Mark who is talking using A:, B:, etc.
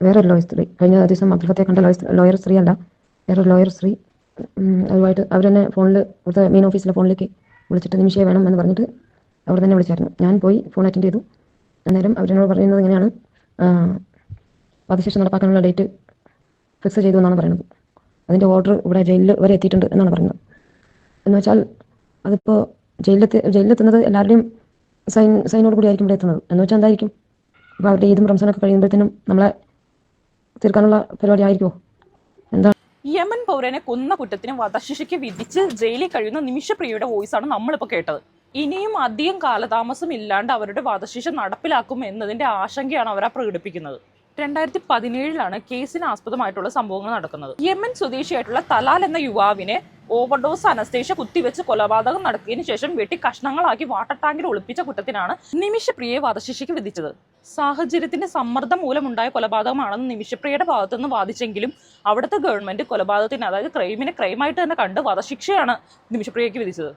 A: വേറൊരു ലോയർ സ്ത്രീ കഴിഞ്ഞ ദിവസം അബ്ദുൽ ഫത്തയെ കണ്ട ലോയർ സ്ത്രീ അല്ല, വേറൊരു ലോയർ സ്ത്രീ അതുമായിട്ട് അവർ തന്നെ ഫോണിൽ ഇവിടുത്തെ മെയിൻ ഓഫീസിലെ ഫോണിലേക്ക് വിളിച്ചിട്ട് നിമിഷയെ വേണം എന്ന് പറഞ്ഞിട്ട് അവർ തന്നെ വിളിച്ചായിരുന്നു. ഞാൻ പോയി ഫോൺ അറ്റൻഡ് ചെയ്തു. അന്നേരം അവരെന്നോട് പറയുന്നത് ഇങ്ങനെയാണ്, വധശിക്ഷ നടപ്പാക്കാനുള്ള ഡേറ്റ് ഫിക്സ് ചെയ്തു എന്നാണ് പറയുന്നത്. അതിൻ്റെ ഓർഡർ ഇവിടെ ജയിലിൽ വരെ എത്തിയിട്ടുണ്ട് എന്നാണ് പറയുന്നത്. എന്ന് വെച്ചാൽ അതിപ്പോൾ ജയിലിലെത്തുന്നത് എല്ലാവരുടെയും സൈനോട് കൂടി ആയിരിക്കും ഇവിടെ എത്തുന്നത്. എന്ന് വെച്ചാൽ എന്തായിരിക്കും, അപ്പോൾ അവരുടെ ഈദും റംസാനൊക്കെ കഴിയുമ്പോഴത്തേനും നമ്മളെ തീർക്കാനുള്ള പരിപാടി ആയിരിക്കുമോ? എന്താ
B: യമൻ പൗരനെ കൊന്ന കുറ്റത്തിന് വധശിക്ഷയ്ക്ക് വിധിച്ച് ജയിലിൽ കഴിയുന്ന നിമിഷപ്രിയയുടെ വോയിസാണ് നമ്മളിപ്പോൾ കേട്ടത്. ഇനിയും അധികം കാലതാമസം ഇല്ലാണ്ട് അവരുടെ വധശിക്ഷ നടപ്പിലാക്കും എന്നതിന്റെ ആശങ്കയാണ് അവർ പ്രകടിപ്പിക്കുന്നത്. 2017 കേസിന് ആസ്പദമായിട്ടുള്ള സംഭവങ്ങൾ നടക്കുന്നത്. യമൻ സ്വദേശിയായിട്ടുള്ള തലാൽ എന്ന യുവാവിനെ ഓവർഡോസ് അനസ്തേഷ്യ കുത്തിവെച്ച് കൊലപാതകം നടത്തിയതിനു ശേഷം വെട്ടി കഷ്ണങ്ങളാക്കി വാട്ടർ ടാങ്കിൽ ഒളിപ്പിച്ച കുറ്റത്തിനാണ് നിമിഷപ്രിയയെ വധശിക്ഷയ്ക്ക് വിധിച്ചത്. സാഹചര്യത്തിന്റെ സമ്മർദ്ദം മൂലമുണ്ടായ കൊലപാതകമാണെന്ന് നിമിഷപ്രിയയുടെ ഭാഗത്തുനിന്ന് വാദിച്ചെങ്കിലും അവിടുത്തെ ഗവൺമെന്റ് കൊലപാതകത്തിന്, അതായത് ക്രൈമിനെ ക്രൈമായിട്ട് തന്നെ കണ്ട് വധശിക്ഷയാണ് നിമിഷപ്രിയയ്ക്ക് വിധിച്ചത്.